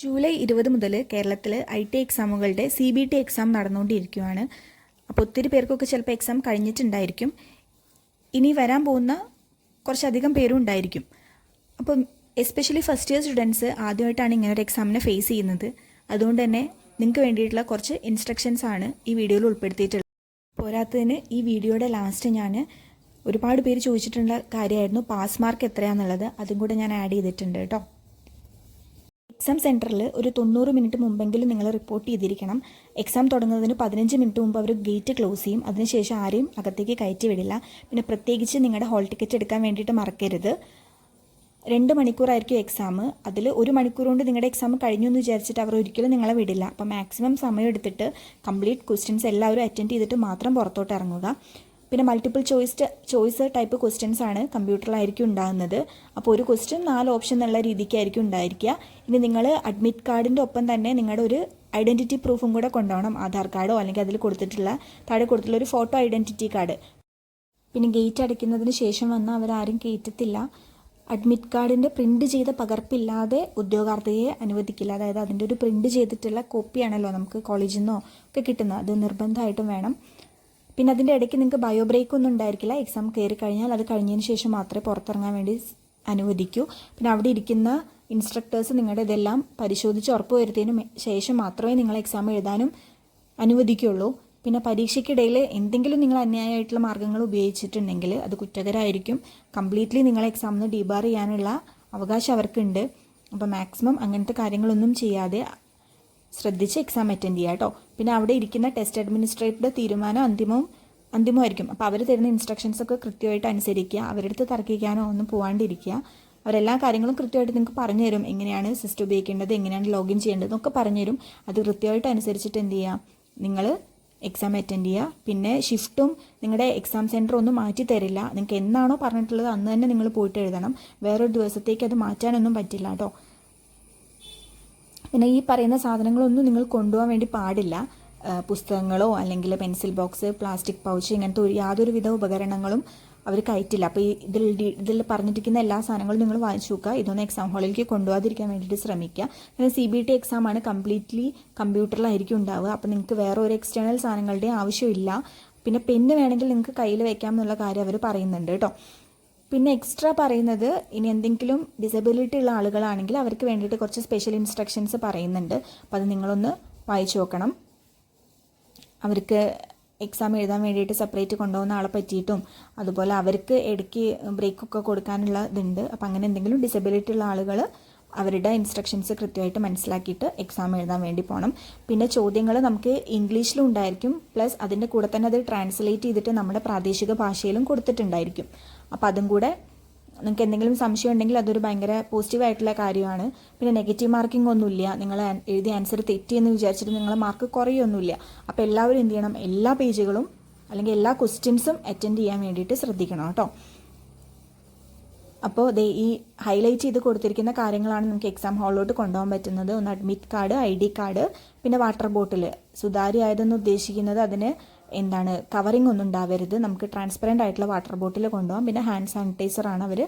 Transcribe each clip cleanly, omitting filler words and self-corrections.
July 20 മുതൽ കേരളത്തിൽ IT എക്സാമുകളുടെ CBT exam നടന്നുകൊണ്ടിരിക്കുകയാണ്. അപ്പോൾ ഒത്തിരി പേർക്കൊക്കെ ചിലപ്പോൾ എക്സാം കഴിഞ്ഞിട്ടുണ്ടായിരിക്കും. ഇനി വരാൻ പോകുന്ന കുറച്ചധികം പേരും ഉണ്ടായിരിക്കും. അപ്പം എസ്പെഷ്യലി ഫസ്റ്റ് ഇയർ സ്റ്റുഡൻസ് ആദ്യമായിട്ടാണ് ഇങ്ങനെ ഒരു എക്സാമിനെ ഫേസ് ചെയ്യുന്നത്. അതുകൊണ്ട് തന്നെ നിങ്ങൾക്ക് വേണ്ടിയിട്ടുള്ള കുറച്ച് ഇൻസ്ട്രക്ഷൻസ് ആണ് ഈ വീഡിയോയിൽ ഉൾപ്പെടുത്തിയിട്ടുള്ളത്. പോരാത്തതിന് ഈ വീഡിയോയുടെ ലാസ്റ്റ് ഞാൻ ഒരുപാട് പേര് ചോദിച്ചിട്ടുള്ള കാര്യമായിരുന്നു പാസ് മാർക്ക് എത്രയാണെന്നുള്ളത്. അതും കൂടെ ഞാൻ ആഡ് ചെയ്തിട്ടുണ്ട് കേട്ടോ. എക്സാം സെൻറ്ററിൽ ഒരു 90 മിനിറ്റ് മുമ്പെങ്കിലും നിങ്ങൾ റിപ്പോർട്ട് ചെയ്തിരിക്കണം. എക്സാം തുടങ്ങുന്നതിന് 15 മിനിറ്റ് മുമ്പ് അവർ ഗേറ്റ് ക്ലോസ് ചെയ്യും. അതിനുശേഷം ആരെയും അകത്തേക്ക് കയറ്റി വിടില്ല. പിന്നെ പ്രത്യേകിച്ച് നിങ്ങളുടെ ഹോൾ ടിക്കറ്റ് എടുക്കാൻ വേണ്ടിയിട്ട് മറക്കരുത്. 2 മണിക്കൂറായിരിക്കും എക്സാം. അതിൽ 1 മണിക്കൂർ കൊണ്ട് നിങ്ങളുടെ എക്സാം കഴിഞ്ഞു എന്ന് വിചാരിച്ചിട്ട് അവർ ഒരിക്കലും നിങ്ങളെ വിടില്ല. അപ്പോൾ മാക്സിമം സമയം എടുത്തിട്ട് കംപ്ലീറ്റ് ക്വസ്റ്റ്യൻസ് എല്ലാവരും അറ്റൻഡ് ചെയ്തിട്ട് മാത്രം പുറത്തോട്ട് ഇറങ്ങുക. പിന്നെ മൾട്ടിപ്പിൾ ചോയ്സ് ടൈപ്പ് ക്വസ്റ്റ്യൻസ് ആണ് കമ്പ്യൂട്ടറിലായിരിക്കും ഉണ്ടാകുന്നത്. അപ്പോൾ ഒരു ക്വസ്റ്റ്യൻ 4 ഓപ്ഷൻ എന്നുള്ള രീതിക്കായിരിക്കും ഉണ്ടായിരിക്കുക. ഇനി നിങ്ങൾ അഡ്മിറ്റ് കാർഡിൻ്റെ ഒപ്പം തന്നെ നിങ്ങളുടെ ഒരു ഐഡൻറ്റിറ്റി പ്രൂഫും കൂടെ കൊണ്ടുപോകണം. ആധാർ കാർഡോ അല്ലെങ്കിൽ അതിൽ താഴെ കൊടുത്തിട്ടുള്ള ഒരു ഫോട്ടോ ഐഡൻറ്റിറ്റി കാർഡ്. പിന്നെ ഗേറ്റ് അടയ്ക്കുന്നതിന് ശേഷം വന്ന് അവരാരും കയറ്റത്തില്ല. അഡ്മിറ്റ് കാർഡിൻ്റെ പ്രിൻറ്റ് ചെയ്ത പകർപ്പില്ലാതെ ഉദ്യോഗാർത്ഥിയെ അനുവദിക്കില്ല. അതായത് അതിൻ്റെ ഒരു പ്രിൻറ്റ് ചെയ്തിട്ടുള്ള കോപ്പിയാണല്ലോ നമുക്ക് കോളേജിൽ നിന്നോ ഒക്കെ കിട്ടുന്നത്. അത് നിർബന്ധമായിട്ടും വേണം. പിന്നെ അതിൻ്റെ ഇടയ്ക്ക് നിങ്ങൾക്ക് ബയോ ബ്രേക്ക് ഒന്നും ഉണ്ടായിരിക്കില്ല. എക്സാം കയറി കഴിഞ്ഞാൽ അത് കഴിഞ്ഞതിന് ശേഷം മാത്രമേ പുറത്തിറങ്ങാൻ വേണ്ടി അനുവദിക്കൂ. പിന്നെ അവിടെ ഇരിക്കുന്ന ഇൻസ്ട്രക്ടേഴ്സ് നിങ്ങളുടെ ഇതെല്ലാം പരിശോധിച്ച് ഉറപ്പ് വരുത്തിയതിന് ശേഷം മാത്രമേ നിങ്ങൾ എക്സാം എഴുതാനും അനുവദിക്കുകയുള്ളൂ. പിന്നെ പരീക്ഷയ്ക്കിടയിൽ എന്തെങ്കിലും നിങ്ങൾ അന്യായമായിട്ടുള്ള മാർഗ്ഗങ്ങൾ ഉപയോഗിച്ചിട്ടുണ്ടെങ്കിൽ അത് കുറ്റകരമായിരിക്കും. കംപ്ലീറ്റ്ലി നിങ്ങളെ എക്സാമിന് ഡീബാർ ചെയ്യാനുള്ള അവകാശം അവർക്കുണ്ട്. അപ്പോൾ മാക്സിമം അങ്ങനത്തെ കാര്യങ്ങളൊന്നും ചെയ്യാതെ ശ്രദ്ധിച്ച് എക്സാം അറ്റൻഡ് ചെയ്യുക കേട്ടോ. പിന്നെ അവിടെ ഇരിക്കുന്ന ടെസ്റ്റ് അഡ്മിനിസ്ട്രേറ്ററുടെ തീരുമാനം അന്തിമമായിരിക്കും. അപ്പോൾ അവർ തരുന്ന ഇൻസ്ട്രക്ഷൻസ് ഒക്കെ കൃത്യമായിട്ട് അനുസരിക്കുക. അവരുടെ അടുത്ത് തർക്കിക്കാനോ ഒന്നും പോകാണ്ടിരിക്കുക. അവരെല്ലാ കാര്യങ്ങളും കൃത്യമായിട്ട് നിങ്ങൾക്ക് പറഞ്ഞു തരും. എങ്ങനെയാണ് സിസ്റ്റം ഉപയോഗിക്കേണ്ടത്, എങ്ങനെയാണ് ലോഗിൻ ചെയ്യേണ്ടത് എന്നൊക്കെ പറഞ്ഞു തരും. അത് കൃത്യമായിട്ട് അനുസരിച്ചിട്ട് എന്ത് ചെയ്യുക, നിങ്ങൾ എക്സാം അറ്റൻഡ് ചെയ്യുക. പിന്നെ ഷിഫ്റ്റും നിങ്ങളുടെ എക്സാം സെൻറ്റർ ഒന്നും മാറ്റി തരില്ല. നിങ്ങൾക്ക് എന്നാണോ പറഞ്ഞിട്ടുള്ളത് അന്ന് തന്നെ നിങ്ങൾ പോയിട്ട് എഴുതണം. വേറൊരു ദിവസത്തേക്ക് അത് മാറ്റാനൊന്നും പറ്റില്ല കേട്ടോ. പിന്നെ ഈ പറയുന്ന സാധനങ്ങളൊന്നും നിങ്ങൾ കൊണ്ടുപോകാൻ വേണ്ടി പാടില്ല. പുസ്തകങ്ങളോ അല്ലെങ്കിൽ പെൻസിൽ ബോക്സ്, പ്ലാസ്റ്റിക് പൗച്ച്, ഇങ്ങനത്തെ യാതൊരുവിധ ഉപകരണങ്ങളും അവർ കയറ്റില്ല. അപ്പോൾ ഇതിൽ പറഞ്ഞിരിക്കുന്ന എല്ലാ സാധനങ്ങളും നിങ്ങൾ വാങ്ങിച്ചു നോക്കുക. ഇതൊന്നും എക്സാം ഹാളിലേക്ക് കൊണ്ടുപോകാതിരിക്കാൻ വേണ്ടിയിട്ട് ശ്രമിക്കുക. പിന്നെ CBT എക്സാമാണ് കംപ്ലീറ്റ്ലി കമ്പ്യൂട്ടറിലായിരിക്കും ഉണ്ടാവുക. അപ്പോൾ നിങ്ങൾക്ക് വേറെ ഒരു എക്സ്റ്റേണൽ സാധനങ്ങളുടെ ആവശ്യമില്ല. പിന്നെ പെന്ന് വേണമെങ്കിൽ നിങ്ങൾക്ക് കയ്യിൽ വെക്കാം എന്നുള്ള കാര്യം അവർ പറയുന്നുണ്ട് കേട്ടോ. പിന്നെ എക്സ്ട്രാ പറയുന്നത്, ഇനി എന്തെങ്കിലും ഡിസബിലിറ്റി ഉള്ള ആളുകളാണെങ്കിൽ അവർക്ക് വേണ്ടിയിട്ട് കുറച്ച് സ്പെഷ്യൽ ഇൻസ്ട്രക്ഷൻസ് പറയുന്നുണ്ട്. അപ്പോൾ അത് നിങ്ങളൊന്ന് വായിച്ചു നോക്കണം. അവർക്ക് എക്സാം എഴുതാൻ വേണ്ടിയിട്ട് സെപ്പറേറ്റ് കൊണ്ടുപോകുന്ന ആളെ പറ്റിയിട്ടും അതുപോലെ അവർക്ക് ഇടയ്ക്ക് ബ്രേക്കൊക്കെ കൊടുക്കാനുള്ള ഇതുണ്ട്. അപ്പോൾ അങ്ങനെ എന്തെങ്കിലും ഡിസബിലിറ്റി ഉള്ള ആളുകൾ അവരുടെ ഇൻസ്ട്രക്ഷൻസ് കൃത്യമായിട്ട് മനസ്സിലാക്കിയിട്ട് എക്സാം എഴുതാൻ വേണ്ടി പോകണം. പിന്നെ ചോദ്യങ്ങൾ നമുക്ക് ഇംഗ്ലീഷിലും ഉണ്ടായിരിക്കും. പ്ലസ് അതിൻ്റെ കൂടെ തന്നെ അത് ട്രാൻസ്ലേറ്റ് ചെയ്തിട്ട് നമ്മുടെ പ്രാദേശിക ഭാഷയിലും കൊടുത്തിട്ടുണ്ടായിരിക്കും. അപ്പോൾ അതും കൂടെ നിങ്ങൾക്ക് എന്തെങ്കിലും സംശയം ഉണ്ടെങ്കിൽ അതൊരു ഭയങ്കര പോസിറ്റീവായിട്ടുള്ള കാര്യമാണ്. പിന്നെ നെഗറ്റീവ് മാർക്കിംഗ് ഒന്നുമില്ല. നിങ്ങൾ എഴുതിയ ആൻസർ തെറ്റിയെന്ന് വിചാരിച്ചിട്ട് നിങ്ങളെ മാർക്ക് കുറയൊന്നുമില്ല. അപ്പോൾ എല്ലാവരും എന്ത് ചെയ്യണം, എല്ലാ പേജുകളും അല്ലെങ്കിൽ എല്ലാ ക്വസ്റ്റ്യൻസും അറ്റൻഡ് ചെയ്യാൻ വേണ്ടിയിട്ട് ശ്രദ്ധിക്കണം കേട്ടോ. അപ്പോൾ ഈ ഹൈലൈറ്റ് ചെയ്ത് കൊടുത്തിരിക്കുന്ന കാര്യങ്ങളാണ് നമുക്ക് എക്സാം ഹാളിലോട്ട് കൊണ്ടുപോകാൻ പറ്റുന്നത്. ഒന്ന് അഡ്മിറ്റ് കാർഡ്, ID കാർഡ്, പിന്നെ വാട്ടർ ബോട്ടിൽ. സുതാര്യമായതെന്ന് ഉദ്ദേശിക്കുന്നത് അതിന് കവറിങ് ഒന്നും ഉണ്ടാവരുത്. നമുക്ക് ട്രാൻസ്പെറൻ്റ് ആയിട്ടുള്ള വാട്ടർ ബോട്ടിൽ കൊണ്ടുപോകാം. പിന്നെ ഹാൻഡ് സാനിറ്റൈസർ ആണ് അവർ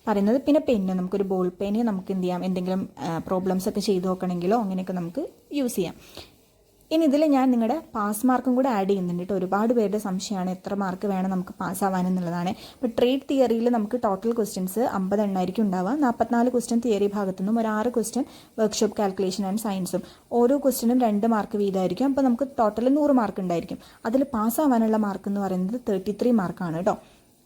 പറയുന്നത്. പിന്നെ പെന്ന്, നമുക്കൊരു ബോൾ പെന്ന് നമുക്ക് എന്ത് ചെയ്യാം, എന്തെങ്കിലും പ്രോബ്ലംസ് ഒക്കെ ചെയ്ത് നോക്കണമെങ്കിലോ അങ്ങനെയൊക്കെ നമുക്ക് യൂസ് ചെയ്യാം. ഇനി ഇതിൽ ഞാൻ നിങ്ങളുടെ പാസ് മാർക്കും കൂടെ ആഡ് ചെയ്യുന്നുണ്ട് കേട്ടോ. ഒരുപാട് പേരുടെ സംശയമാണ് എത്ര മാർക്ക് വേണം നമുക്ക് പാസ്സാവാനെന്നുള്ളതാണ്. ഇപ്പോൾ ട്രേഡ് തിയറിയിൽ നമുക്ക് ടോട്ടൽ ക്വസ്റ്റ്യൻസ് 50 എണ്ണമായിരിക്കും ഉണ്ടാവുക. 44 ക്വസ്റ്റ്യൻ തിയറി ഭാഗത്തു നിന്നും ഒരു 6 ക്വസ്റ്റ്യൻ വർക്ക്ഷോപ്പ് കാൽക്കുലേഷൻ ആൻഡ് സയൻസും. ഓരോ ക്വസ്റ്റ്യനും 2 മാർക്ക് വീതമായിരിക്കും. അപ്പോൾ നമുക്ക് ടോട്ടൽ 100 മാർക്ക് ഉണ്ടായിരിക്കും. അതിൽ പാസ്സാവാനുള്ള മാർക്ക് എന്ന് പറയുന്നത് 33 മാർക്കാണ് കേട്ടോ.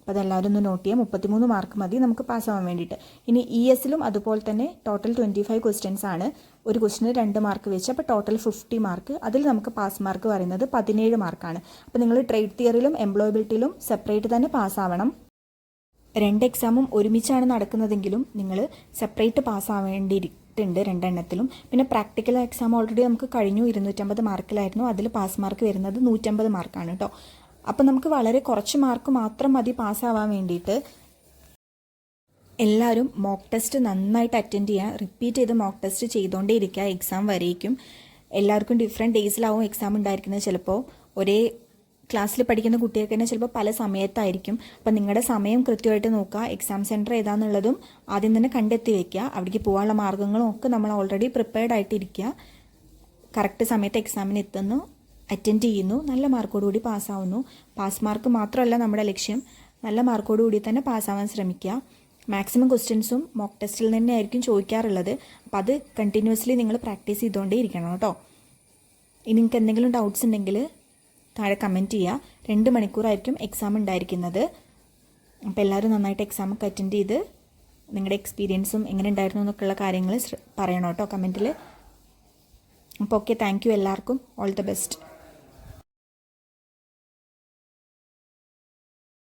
അപ്പോൾ അതെല്ലാവരും ഒന്ന് നോട്ട് ചെയ്യാം. 33 മാർക്ക് മതി നമുക്ക് പാസ്സാവാൻ വേണ്ടിയിട്ട്. ഇനി ESലും അതുപോലെ തന്നെ ടോട്ടൽ 25 ക്വസ്റ്റ്യൻസ് ആണ്. ഒരു ക്വസ്റ്റിന് 2 മാർക്ക് വെച്ച്, അപ്പോൾ ടോട്ടൽ 50 മാർക്ക്. അതിൽ നമുക്ക് പാസ് മാർക്ക് പറയുന്നത് 17 മാർക്കാണ്. അപ്പോൾ നിങ്ങൾ ട്രേഡ് തിയറിയിലും എംപ്ലോയബിലിറ്റിയിലും സെപ്പറേറ്റ് തന്നെ പാസ്സാവണം. 2 എക്സാമും ഒരുമിച്ചാണ് നടക്കുന്നതെങ്കിലും നിങ്ങൾ സെപ്പറേറ്റ് പാസ്സാവേണ്ടിയിട്ടുണ്ട് 2 എണ്ണത്തിലും. പിന്നെ പ്രാക്ടിക്കൽ എക്സാം ഓൾറെഡി നമുക്ക് കഴിഞ്ഞു. 250 മാർക്കിലായിരുന്നു. അതിൽ പാസ് മാർക്ക് വരുന്നത് 150 മാർക്കാണ് കേട്ടോ. അപ്പോൾ നമുക്ക് വളരെ കുറച്ച് മാർക്ക് മാത്രം മതി പാസ്സാവാൻ വേണ്ടിയിട്ട്. എല്ലാവരും മോക്ക് ടെസ്റ്റ് നന്നായിട്ട് അറ്റൻഡ് ചെയ്യുക. റിപ്പീറ്റ് ചെയ്ത് മോക്ക് ടെസ്റ്റ് ചെയ്തുകൊണ്ടേ ഇരിക്കുക എക്സാം വരേക്കും. എല്ലാവർക്കും ഡിഫറെൻറ്റ് ഡേയ്സിലാവും എക്സാം ഉണ്ടായിരിക്കുന്നത്. ചിലപ്പോൾ ഒരേ ക്ലാസ്സിൽ പഠിക്കുന്ന കുട്ടികൾക്ക് തന്നെ ചിലപ്പോൾ പല സമയത്തായിരിക്കും. അപ്പം നിങ്ങളുടെ സമയം കൃത്യമായിട്ട് നോക്കുക. എക്സാം സെൻറ്റർ ഏതാണെന്നുള്ളതും ആദ്യം തന്നെ കണ്ടെത്തി വയ്ക്കുക. അവിടേക്ക് പോകാനുള്ള മാർഗ്ഗങ്ങളും ഒക്കെ നമ്മൾ ഓൾറെഡി പ്രിപ്പയർഡ് ആയിട്ടിരിക്കുക. കറക്റ്റ് സമയത്ത് എക്സാമിന് എത്തുന്നു, അറ്റൻഡ് ചെയ്യുന്നു, നല്ല മാർക്കോടുകൂടി പാസ്സാവുന്നു. പാസ് മാർക്ക് മാത്രമല്ല നമ്മുടെ ലക്ഷ്യം, നല്ല മാർക്കോടുകൂടി തന്നെ പാസ്സാവാൻ ശ്രമിക്കുക. മാക്സിമം ക്വസ്റ്റ്യൻസും മോക്ക് ടെസ്റ്റിൽ തന്നെ ആയിരിക്കും ചോദിക്കാറുള്ളത്. അപ്പോൾ അത് കണ്ടിന്യൂസ്ലി നിങ്ങൾ പ്രാക്ടീസ് ചെയ്തുകൊണ്ടേ ഇരിക്കണം കേട്ടോ. ഇനി നിങ്ങൾക്ക് എന്തെങ്കിലും ഡൗട്ട്സ് ഉണ്ടെങ്കിൽ താഴെ കമൻറ്റ് ചെയ്യുക. 2 മണിക്കൂറായിരിക്കും എക്സാം ഉണ്ടായിരിക്കുന്നത്. അപ്പോൾ എല്ലാവരും നന്നായിട്ട് എക്സാമൊക്കെ അറ്റൻഡ് ചെയ്ത് നിങ്ങളുടെ എക്സ്പീരിയൻസും എങ്ങനെ ഉണ്ടായിരുന്നു എന്നൊക്കെയുള്ള കാര്യങ്ങൾ പറയണം കേട്ടോ കമൻറ്റിൽ. അപ്പോൾ ഓക്കെ, താങ്ക് യു എല്ലാവർക്കും. All the best.